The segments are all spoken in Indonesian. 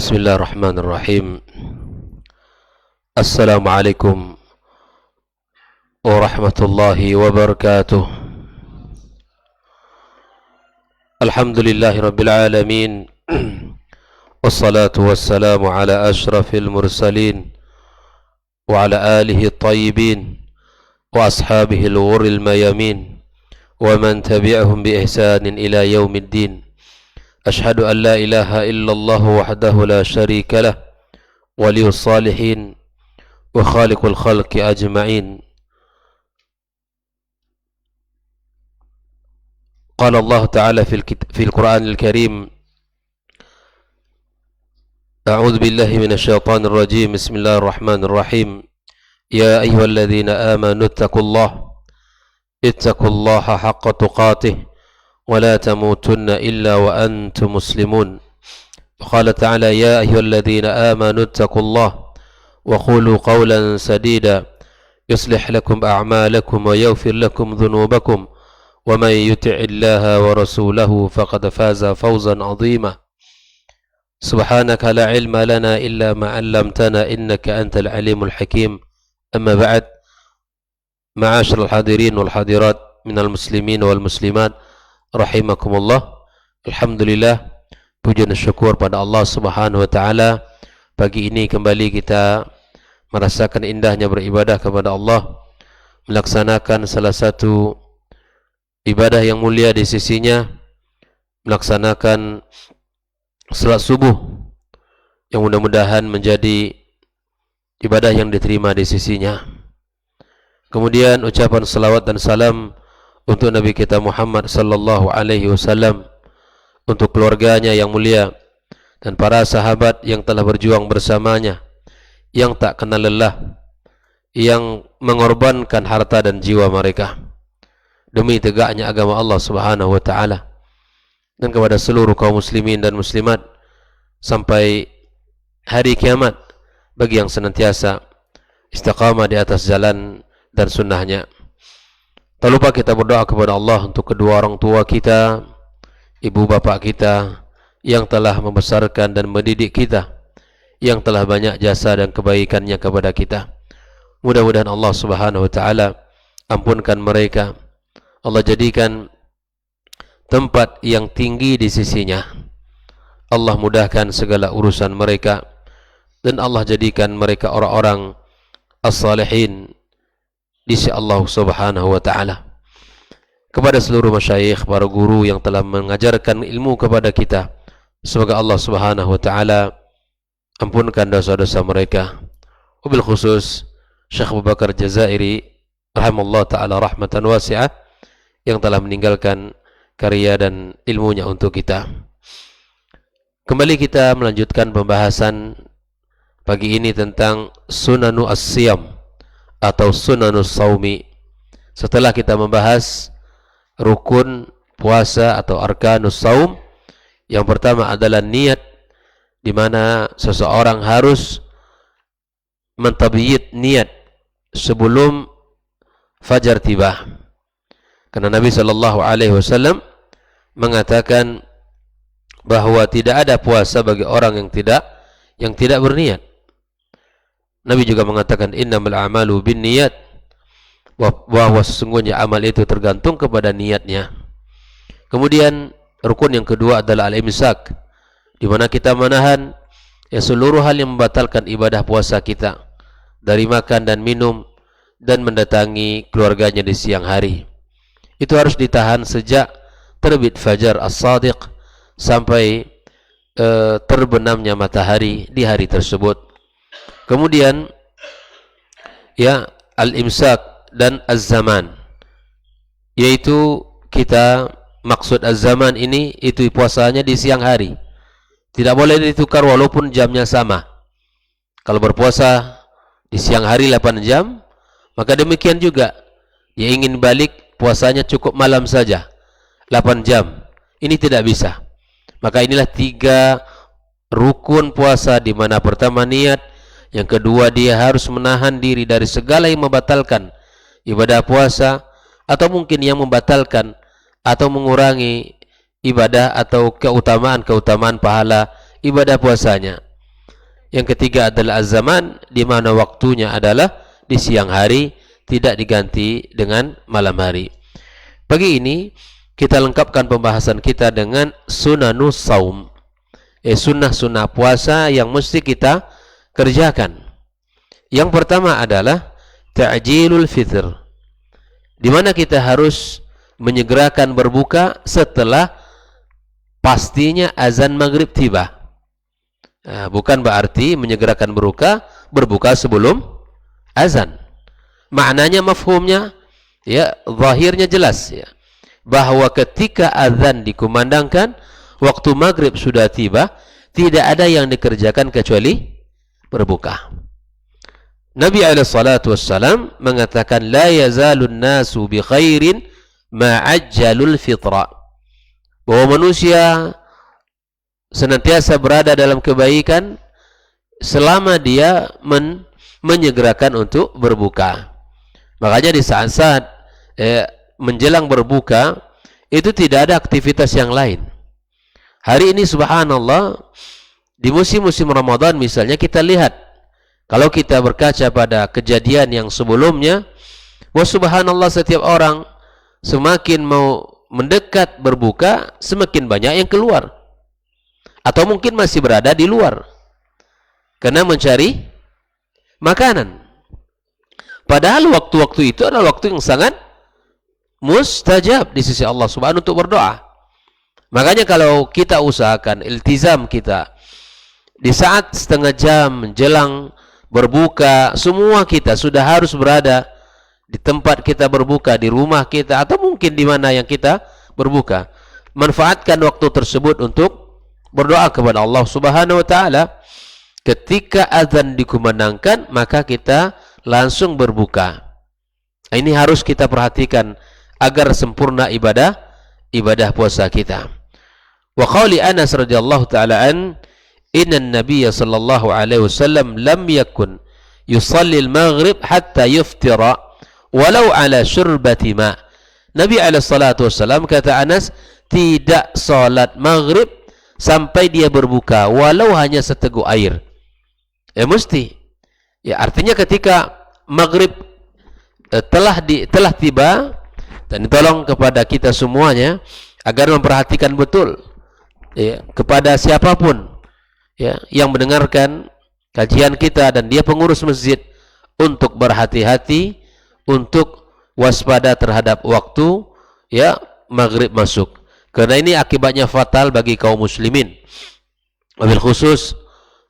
Bismillahirrahmanirrahim. Assalamualaikum warahmatullahi wabarakatuh. Alhamdulillahi rabbil alamin. Wassalatu wassalamu ala ashrafil mursalin wa ala alihi tayyibin wa ashabihi al-ghurril mayamin wa man tabi'ahum bi ihsanin ila yaumiddin. أشهد أن لا إله إلا الله وحده لا شريك له ولي الصالحين وخالق الخلق أجمعين. قال الله تعالى في القرآن الكريم: أعوذ بالله من الشيطان الرجيم. بسم الله الرحمن الرحيم. يا أيها الذين آمنوا اتقوا الله حق تقاته ولا تموتن إلا وأنتم مسلمون. وقال تعالى: يا أيها الذين آمنوا اتقوا الله وقولوا قولا سديدا يصلح لكم أعمالكم ويغفر لكم ذنوبكم ومن يطع الله ورسوله فقد فاز فوزا عظيما. سبحانك لا علم لنا إلا ما علمتنا إنك أنت العليم الحكيم. أما بعد، معاشر الحاضرين والحاضرات من المسلمين والمسلمات rahimakumullah. Alhamdulillah, puji dan syukur pada Allah Subhanahu wa taala. Pagi ini kembali kita merasakan indahnya beribadah kepada Allah, melaksanakan salah satu ibadah yang mulia di sisinya, melaksanakan salat subuh yang mudah-mudahan menjadi ibadah yang diterima di sisinya. Kemudian ucapan salawat dan salam untuk Nabi kita Muhammad sallallahu alaihi wasallam, untuk keluarganya yang mulia dan para sahabat yang telah berjuang bersamanya, yang tak kenal lelah, yang mengorbankan harta dan jiwa mereka demi tegaknya agama Allah Subhanahu wa taala, dan kepada seluruh kaum muslimin dan muslimat sampai hari kiamat bagi yang senantiasa istiqamah di atas jalan dan sunnahnya. Tak lupa kita berdoa kepada Allah untuk kedua orang tua kita, ibu bapak kita yang telah membesarkan dan mendidik kita, yang telah banyak jasa dan kebaikannya kepada kita. Mudah-mudahan Allah Subhanahu wa taala ampunkan mereka. Allah jadikan tempat yang tinggi di sisinya. Allah mudahkan segala urusan mereka, dan Allah jadikan mereka orang-orang as-salihin di sisi Allah Subhanahu wa taala. Kepada seluruh masyayikh, para guru yang telah mengajarkan ilmu kepada kita, semoga Allah Subhanahu wa taala ampunkan dosa-dosa mereka. Wabil khusus Syekh Abu Bakar Jazairi rahimallahu taala rahmatan wasi'ah, yang telah meninggalkan karya dan ilmunya untuk kita. Kembali kita melanjutkan pembahasan pagi ini tentang sunanu as-siyam atau sunanus saumi. Setelah kita membahas rukun puasa atau arkanus saum, yang pertama adalah niat, di mana seseorang harus mentabiyid niat sebelum fajar tiba. Karena Nabi sallallahu alaihi wasallam mengatakan bahwa tidak ada puasa bagi orang yang tidak berniat. Nabi juga mengatakan innamal a'malu binniyat, bahwa sesungguhnya amal itu tergantung kepada niatnya. Kemudian rukun yang kedua adalah al-imsak, di mana kita menahan seluruh hal yang membatalkan ibadah puasa kita, dari makan dan minum dan mendatangi keluarganya di siang hari. Itu harus ditahan sejak terbit fajar as-sadiq sampai terbenamnya matahari di hari tersebut. Kemudian al-imsak dan az-zaman, yaitu kita maksud az-zaman ini itu puasanya di siang hari. Tidak boleh ditukar walaupun jamnya sama. Kalau berpuasa di siang hari 8 jam, maka demikian juga dia ingin balik puasanya cukup malam saja 8 jam. Ini tidak bisa. Maka inilah 3 rukun puasa, di mana pertama niat, yang kedua dia harus menahan diri dari segala yang membatalkan ibadah puasa, atau mungkin yang membatalkan atau mengurangi ibadah atau keutamaan pahala ibadah puasanya. Yang ketiga adalah az-zaman, di mana waktunya adalah di siang hari, tidak diganti dengan malam hari. Pagi ini kita lengkapkan pembahasan kita dengan sunanus saum, sunnah-sunnah puasa yang mesti kita kerjakan. Yang pertama adalah ta'jilul fitr, di mana kita harus menyegerakan berbuka setelah pastinya azan maghrib tiba. Bukan berarti menyegerakan berbuka sebelum azan. Maknanya, mafhumnya, ya, zahirnya jelas, ya, bahwa ketika azan dikumandangkan, waktu maghrib sudah tiba, tidak ada yang dikerjakan kecuali berbuka. Nabi SAW mengatakan, la yazalun nasu bi khairin ma'ajjalul fitra, bahwa manusia senantiasa berada dalam kebaikan selama dia menyegerakan untuk berbuka. Makanya di saat-saat menjelang berbuka itu tidak ada aktivitas yang lain. Hari ini subhanallah, di musim-musim Ramadan misalnya, kita lihat, kalau kita berkaca pada kejadian yang sebelumnya, wah subhanallah, setiap orang semakin mau mendekat berbuka, semakin banyak yang keluar, atau mungkin masih berada di luar karena mencari makanan. Padahal waktu-waktu itu adalah waktu yang sangat mustajab di sisi Allah Subhanahu untuk berdoa. Makanya kalau kita usahakan iltizam kita, di saat setengah jam menjelang berbuka, semua kita sudah harus berada di tempat kita berbuka, di rumah kita, atau mungkin di mana yang kita berbuka. Manfaatkan waktu tersebut untuk berdoa kepada Allah Subhanahu wa taala. Ketika azan dikumandangkan, maka kita langsung berbuka. Ini harus kita perhatikan agar sempurna ibadah puasa kita. Wa qauli Anas radhiyallahu taala an, inna an-nabiy sallallahu alaihi wasallam lam yakun yusalli al-maghrib hatta yuftira walau ala syurbati ma. Nabi alaihi salatu wasallam, kata Anas, tidak salat maghrib sampai dia berbuka walau hanya seteguk air. Mesti. Ya, artinya ketika maghrib telah tiba, dan tolong kepada kita semuanya agar memperhatikan betul, ya, kepada siapapun, ya, yang mendengarkan kajian kita dan dia pengurus masjid, untuk berhati-hati, untuk waspada terhadap waktu, ya, maghrib masuk. Karena ini akibatnya fatal bagi kaum muslimin. Wabil khusus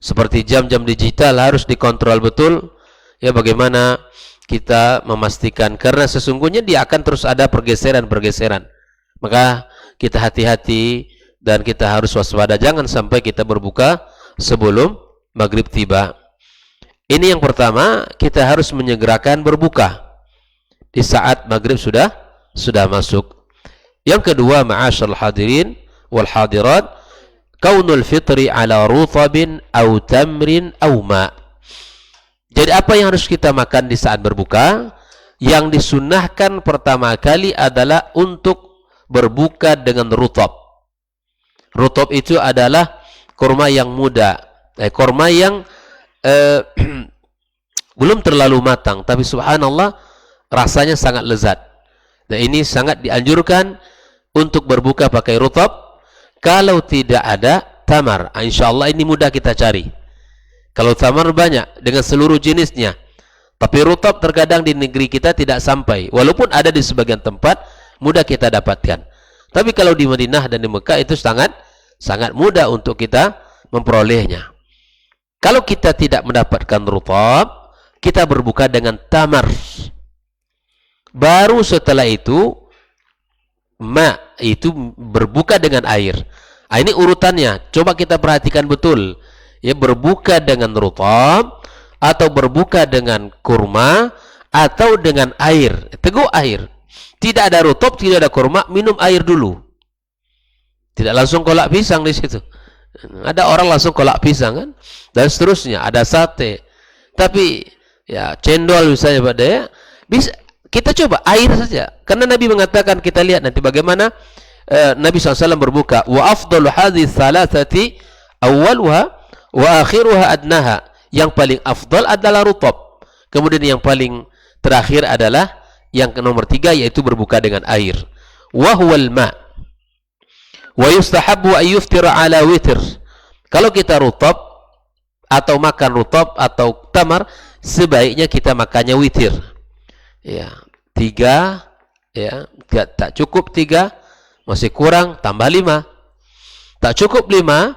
seperti jam-jam digital harus dikontrol betul, ya, bagaimana kita memastikan, karena sesungguhnya dia akan terus ada pergeseran-pergeseran. Maka kita hati-hati dan kita harus waspada, jangan sampai kita berbuka sebelum maghrib tiba. Ini yang pertama, kita harus menyegerakan berbuka di saat maghrib sudah masuk. Yang kedua, ma'asyarul hadirin wal hadirat, kaunul fitri ala rutabin au tamrin au ma. Jadi apa yang harus kita makan di saat berbuka? Yang disunnahkan pertama kali adalah untuk berbuka dengan rutab. Rutab itu adalah kurma yang muda, kurma yang belum terlalu matang, tapi subhanallah rasanya sangat lezat. Nah, ini sangat dianjurkan untuk berbuka pakai rutab. Kalau tidak ada tamar, insyaallah ini mudah kita cari. Kalau tamar banyak dengan seluruh jenisnya, tapi rutab terkadang di negeri kita tidak sampai, walaupun ada di sebagian tempat mudah kita dapatkan. Tapi kalau di Madinah dan di Mekah itu sangat mudah untuk kita memperolehnya. Kalau kita tidak mendapatkan rutab, kita berbuka dengan tamar. Baru setelah itu itu berbuka dengan air. Ini urutannya, coba kita perhatikan betul, ya, berbuka dengan rutab atau berbuka dengan kurma atau dengan air, teguk air. Tidak ada rutab, tidak ada kurma, minum air dulu. Tidak langsung kolak pisang di situ. Ada orang langsung kolak pisang, kan, dan seterusnya, ada sate. Tapi ya cendol misalnya pada, ya, bisa. Kita coba air saja, karena Nabi mengatakan, kita lihat nanti bagaimana Nabi SAW berbuka. Wa afdalu hadhihi thalathati awwaluha Wa akhiruha adnaha, yang paling afdal adalah rutab. Kemudian yang paling terakhir adalah yang nomor 3, yaitu berbuka dengan air. Wa huwal ma. Wa yustahabbu an yuftira ala witr. Kalau kita rutab atau makan rutab atau tamar, sebaiknya kita makannya witir. Ya, 3, ya, tak cukup 3, masih kurang tambah 5. Tak cukup 5,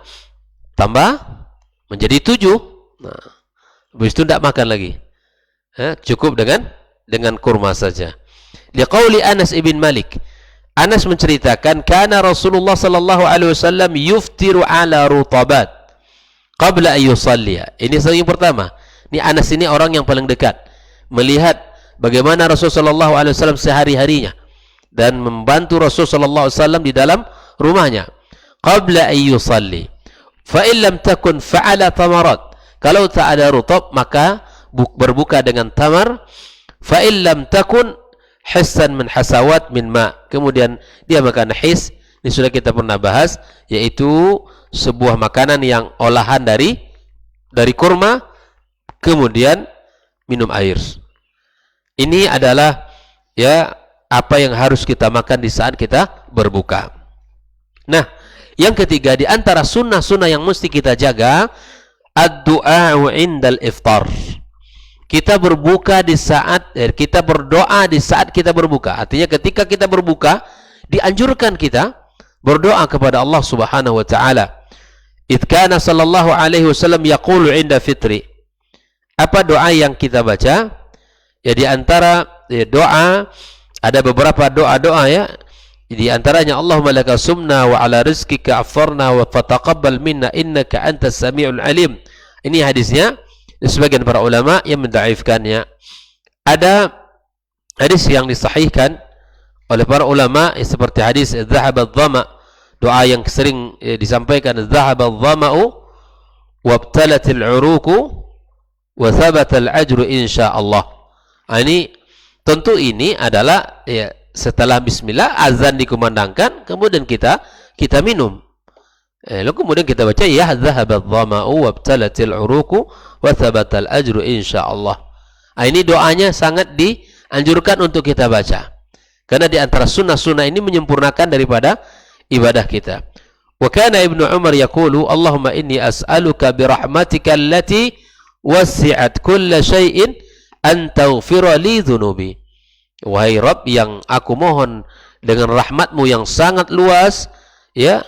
tambah menjadi 7. Nah, habis itu tidak makan lagi. Cukup dengan kurma saja. Liqauli Anas ibn Malik. Anas menceritakan, kana Rasulullah sallallahu alaihi wasallam yuftiru ala rutabat qabla an yusalliya. Ini yang pertama. Ini Anas ini orang yang paling dekat, melihat bagaimana Rasulullah sallallahu alaihi wasallam sehari-harinya dan membantu Rasulullah sallallahu alaihi wasallam di dalam rumahnya. Qabla an yusalli. Fa in lam takun fa'ala tamarat. Kalau tak ada rutab, maka berbuka dengan tamar. Fa in lam takun hissan min hasawat min ma. Kemudian dia makan his. Ini sudah kita pernah bahas, yaitu sebuah makanan yang olahan dari kurma, kemudian minum air. Ini adalah ya apa yang harus kita makan di saat kita berbuka. Nah, yang ketiga di antara sunnah-sunnah yang mesti kita jaga, ad-du'a'u 'indal iftar. Kita berbuka di saat kita berdoa di saat kita berbuka. Artinya ketika kita berbuka, dianjurkan kita berdoa kepada Allah Subhanahu wa taala. Idz kana sallallahu alaihi wasallam yaqulu 'inda fitri. Apa doa yang kita baca? Ya, di antara doa ada beberapa doa-doa ya. Di antaranya, Allahumma laka sumna wa ala rizqika aftarna wa fataqabbal minna innaka antas samiul alim. Ini hadisnya. Sebagian para ulama yang mendhaifkannya. Ada hadis yang disahihkan oleh para ulama seperti hadis dhahaba adh-dhama, doa yang sering disampaikan, dhahaba adh-dhama'u wabtalatil 'uruqu wa thabata al-ajru insyaallah. Ini tentu ini adalah ya, setelah bismillah azan dikumandangkan, kemudian kita minum. Lalu kemudian kita baca, ya dhahaba adh-dhama'u wabtalatil 'uruqu wa thabata al-ajru insyaallah. Ini doanya sangat dianjurkan untuk kita baca. Karena di antara sunnah-sunnah ini menyempurnakan daripada ibadah kita. Wa kana Ibnu Umar yaqulu, Allahumma inni as'aluka bi rahmatika allati wasi'at kulla syai'in an taghfira li dhunubi. Wahai Rabb, yang aku mohon dengan rahmatmu yang sangat luas, ya,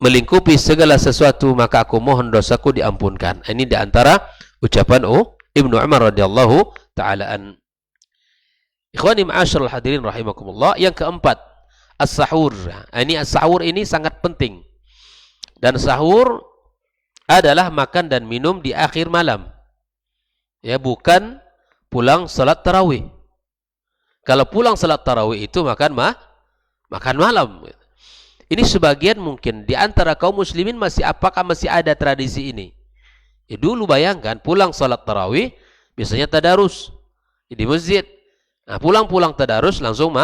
melingkupi segala sesuatu, maka aku mohon dosaku diampunkan. Ini di antara ucapan Ibnu Umar radhiyallahu taala an. Ikhwani ma'asyiral hadirin rahimakumullah. Yang keempat, as-sahur. Ini as-sahur ini sangat penting. Dan sahur adalah makan dan minum di akhir malam. Ya, bukan pulang salat tarawih. Kalau pulang salat tarawih itu makan malam. Ini sebagian mungkin di antara kaum muslimin apakah masih ada tradisi ini? Ya, dulu bayangkan pulang salat tarawih biasanya tadarus di masjid. Nah, pulang tadarus langsung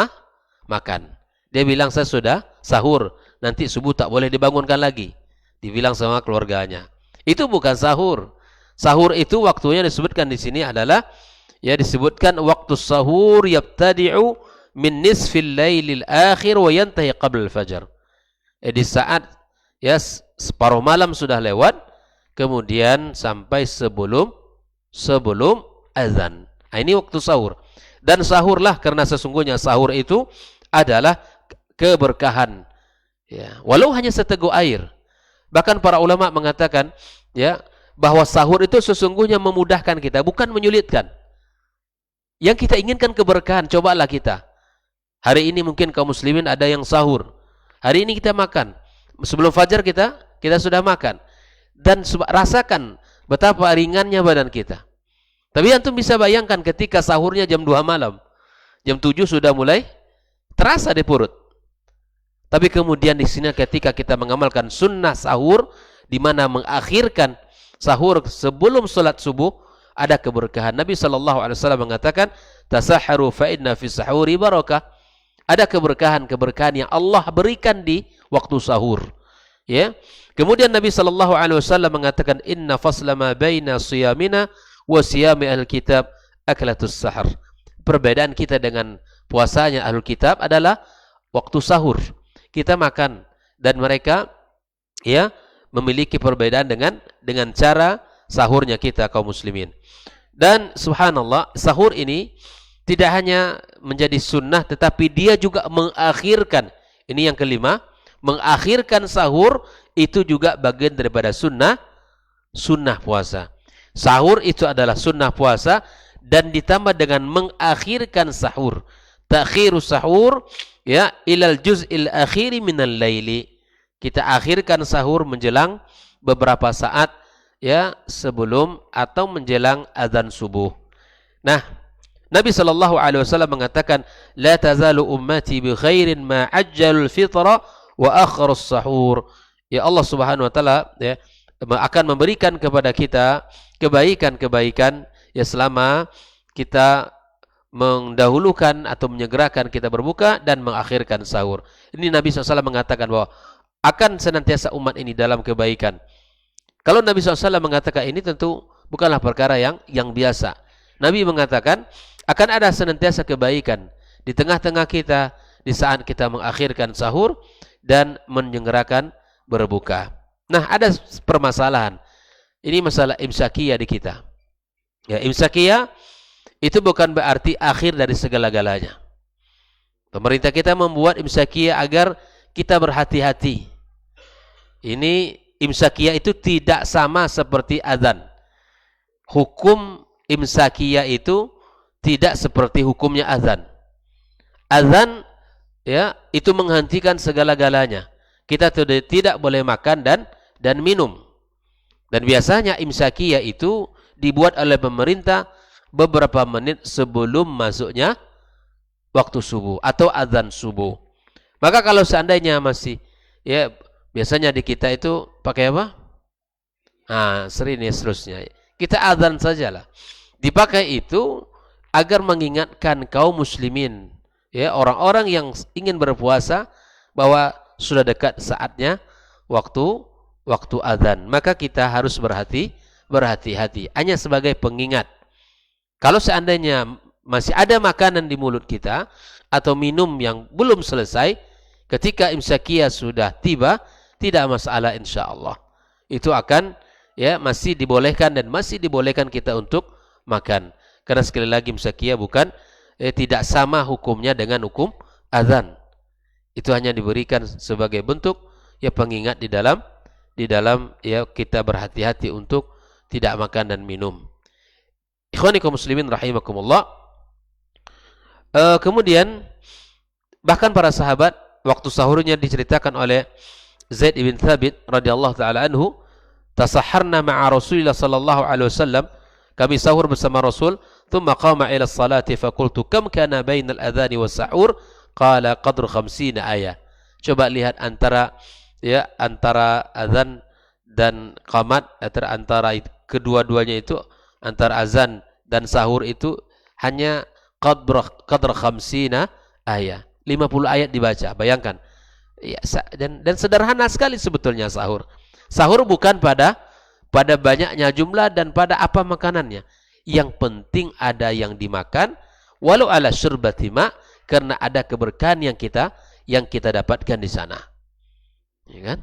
makan. Dia bilang, saya sudah sahur, nanti subuh tak boleh dibangunkan lagi. Dibilang sama keluarganya. Itu bukan sahur. Sahur itu waktunya disebutkan di sini adalah, ya, disebutkan waktu sahur yabtadi'u min nisfil lailil akhir wa yantahi qabla al-fajr. Di saat ya separuh malam sudah lewat, kemudian sampai sebelum azan. Nah, ini waktu sahur. Dan sahurlah, karena sesungguhnya sahur itu adalah keberkahan. Ya, walau hanya seteguk air. Bahkan para ulama mengatakan, ya, bahwa sahur itu sesungguhnya memudahkan kita, bukan menyulitkan. Yang kita inginkan keberkahan, cobalah kita. Hari ini mungkin kaum muslimin ada yang sahur. Hari ini kita makan. Sebelum fajar kita sudah makan. Dan rasakan betapa ringannya badan kita. Tapi antum bisa bayangkan ketika sahurnya jam 2 malam. Jam 7 sudah mulai terasa di perut. Tapi kemudian di sini ketika kita mengamalkan sunnah sahur, di mana mengakhirkan sahur sebelum salat subuh, ada keberkahan. Nabi SAW mengatakan, tasaharu fa inna fi sahuri barakah. Ada keberkahan yang Allah berikan di waktu sahur. Ya, Kemudian Nabi sallallahu alaihi wasallam mengatakan inna fasla ma baina siyamina wa siyami ahlul kitab aklatus sahar. Perbedaan kita dengan puasanya ahlul kitab adalah waktu sahur. Kita makan dan mereka ya memiliki perbedaan dengan cara sahurnya kita kaum muslimin. Dan subhanallah, sahur ini tidak hanya menjadi sunnah tetapi dia juga mengakhirkan, ini yang kelima, mengakhirkan sahur itu juga bagian daripada sunnah puasa. Sahur itu adalah sunnah puasa dan ditambah dengan mengakhirkan sahur. Ta'khirus sahur ya ilal juz'il akhiri minal laili. Kita akhirkan sahur menjelang beberapa saat ya sebelum atau menjelang azan subuh. Nah, Nabi sallallahu alaihi wasallam mengatakan la tazalu ummati bi khairin ma ajjalul fitra wa akharus sahur. Ya Allah Subhanahu wa taala ya akan memberikan kepada kita kebaikan-kebaikan ya selama kita mendahulukan atau menyegerakan kita berbuka dan mengakhirkan sahur. Ini Nabi SAW mengatakan bahwa akan senantiasa umat ini dalam kebaikan. Kalau Nabi SAW mengatakan ini tentu bukanlah perkara yang biasa. Nabi mengatakan akan ada senantiasa kebaikan di tengah-tengah kita di saat kita mengakhirkan sahur dan menyegerakan berbuka. Nah, ada permasalahan. Ini masalah imsakiyah di kita. Ya, imsakiyah itu bukan berarti akhir dari segala-galanya. Pemerintah kita membuat imsakiyah agar kita berhati-hati. Ini imsakiyah itu tidak sama seperti azan. Hukum imsakiyah itu tidak seperti hukumnya azan. Azan ya itu menghentikan segala-galanya. Kita tidak boleh makan dan minum. Dan biasanya imsakiyah itu dibuat oleh pemerintah beberapa menit sebelum masuknya waktu subuh atau azan subuh. Maka kalau seandainya masih ya biasanya di kita itu pakai apa? Sering ya seterusnya. Kita azan sajalah. Dipakai itu agar mengingatkan kaum muslimin, ya orang-orang yang ingin berpuasa bahwa sudah dekat saatnya waktu azan. Maka kita harus berhati-hati. Hanya sebagai pengingat. Kalau seandainya masih ada makanan di mulut kita atau minum yang belum selesai, ketika imsakiyah sudah tiba, tidak masalah insyaallah. Itu akan ya masih dibolehkan dan masih dibolehkan kita untuk makan. Karena sekali lagi imsakiyah bukan tidak sama hukumnya dengan hukum azan. Itu hanya diberikan sebagai bentuk ya pengingat di dalam ya kita berhati-hati untuk tidak makan dan minum. Ikhwani kaum muslimin rahimakumullah. Kemudian bahkan para sahabat waktu sahurnya diceritakan oleh Zaid ibn Thabit radhiyallahu taala anhu, tasahharna ma'a Rasulillah sallallahu alaihi wasallam, kami sahur bersama Rasul, thumma qama ila salati faqultu kam kana bainal adhani was sahur, qala qadru 50 ayat. Coba lihat antara azan dan qamat, antara kedua-duanya itu, antara azan dan sahur itu hanya qadr 50 ayat. 50 ayat dibaca. Bayangkan. Ya, dan sederhana sekali sebetulnya sahur. Sahur bukan pada banyaknya jumlah dan pada apa makanannya. Yang penting ada yang dimakan walau ala syurbati ma, karena ada keberkahan yang kita dapatkan di sana. Ya kan?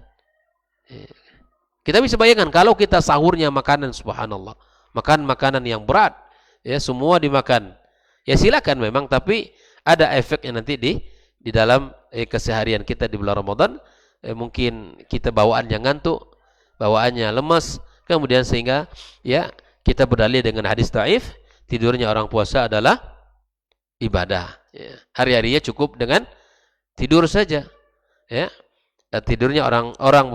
Kita bisa bayangkan kalau kita sahurnya makanan subhanallah, makan makanan yang berat, ya semua dimakan. Ya silakan memang, tapi ada efeknya nanti di dalam keseharian kita di bulan Ramadan. Mungkin kita bawaannya ngantuk, bawaannya lemas, kemudian sehingga ya kita berdalil dengan hadis dhaif, tidurnya orang puasa adalah ibadah. Ya. Hari-harinya cukup dengan tidur saja. Ya. Tidurnya orang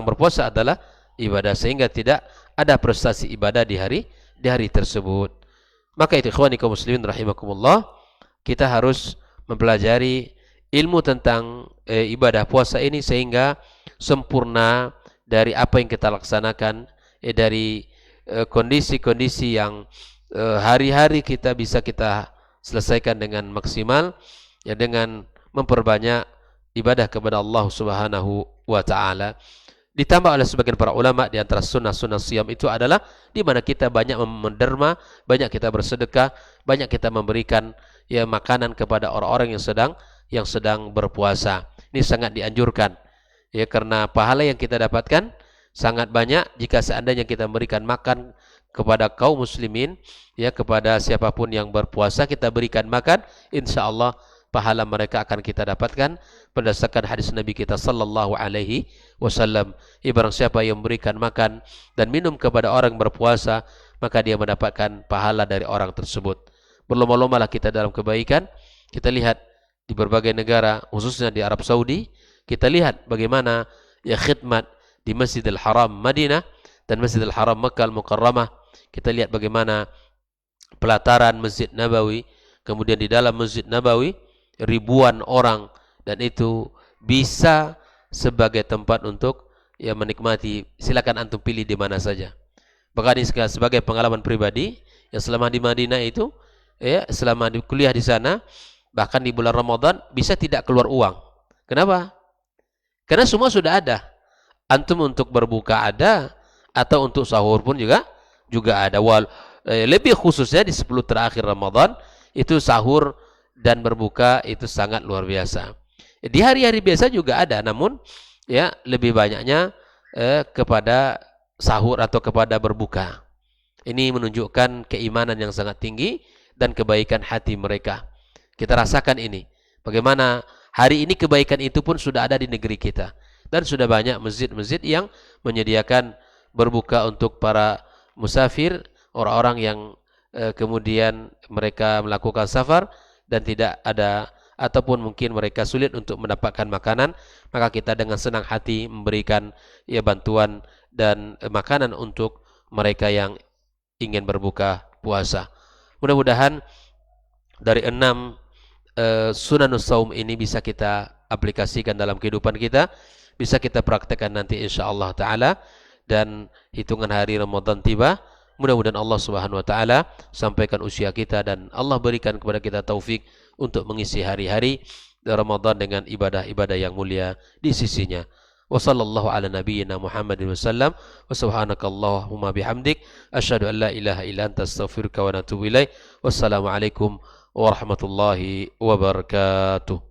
berpuasa adalah ibadah, sehingga tidak ada prestasi ibadah di hari tersebut. Maka itu ikhwani kaum muslimin rahimakumullah, kita harus mempelajari ilmu tentang ibadah puasa ini sehingga sempurna dari apa yang kita laksanakan, dari kondisi-kondisi yang hari-hari kita bisa kita selesaikan dengan maksimal, ya dengan memperbanyak ibadah kepada Allah Subhanahu wa taala. Ditambah oleh sebagian para ulama di antara sunnah-sunnah siyam itu adalah di mana kita banyak menderma, banyak kita bersedekah, banyak kita memberikan ya makanan kepada orang-orang yang sedang berpuasa. Ini sangat dianjurkan. Ya karena pahala yang kita dapatkan sangat banyak jika seandainya kita memberikan makan kepada kaum muslimin, ya kepada siapapun yang berpuasa kita berikan makan, insyaallah pahala mereka akan kita dapatkan berdasarkan hadis Nabi kita sallallahu alaihi wasallam. Barang siapa yang memberikan makan dan minum kepada orang berpuasa, maka dia mendapatkan pahala dari orang tersebut. Berlomba-lombalah kita dalam kebaikan. Kita lihat di berbagai negara, khususnya di Arab Saudi, kita lihat bagaimana ya khidmat di Masjidil Haram Madinah dan Masjidil Haram Makkah Al-Mukarramah. Kita lihat bagaimana pelataran Masjid Nabawi, kemudian di dalam Masjid Nabawi ribuan orang, dan itu bisa sebagai tempat untuk ya menikmati. Silakan antum pilih di mana saja. Bahkan ini sebagai pengalaman pribadi, yang selama di Madinah itu, ya selama di kuliah di sana, bahkan di bulan Ramadan bisa tidak keluar uang. Kenapa? Karena semua sudah ada. Antum untuk berbuka ada, atau untuk sahur pun juga ada. Lebih khususnya di 10 terakhir Ramadan, itu sahur dan berbuka itu sangat luar biasa. Di hari-hari biasa juga ada, namun ya lebih banyaknya kepada sahur atau kepada berbuka. Ini menunjukkan keimanan yang sangat tinggi dan kebaikan hati mereka. Kita rasakan ini. Bagaimana hari ini kebaikan itu pun sudah ada di negeri kita. Dan sudah banyak masjid-masjid yang menyediakan berbuka untuk para musafir, orang-orang yang kemudian mereka melakukan safar dan tidak ada, ataupun mungkin mereka sulit untuk mendapatkan makanan, maka kita dengan senang hati memberikan ya bantuan dan makanan untuk mereka yang ingin berbuka puasa. Mudah-mudahan dari 6 sunanus saum ini bisa kita aplikasikan dalam kehidupan kita, bisa kita praktekkan nanti insyaallah taala, dan hitungan hari Ramadan tiba. Mudah-mudahan Allah Subhanahu wa taala sampaikan usia kita dan Allah berikan kepada kita taufik untuk mengisi hari-hari Ramadan dengan ibadah-ibadah yang mulia di sisinya. Wa sallallahu ala nabiyyina Muhammadin wasallam wa subhanakallahumma bihamdik asyhadu an la ilaha illa anta astaghfiruka wa atubu ilaik. Wassalamu alaikum warahmatullahi wabarakatuh.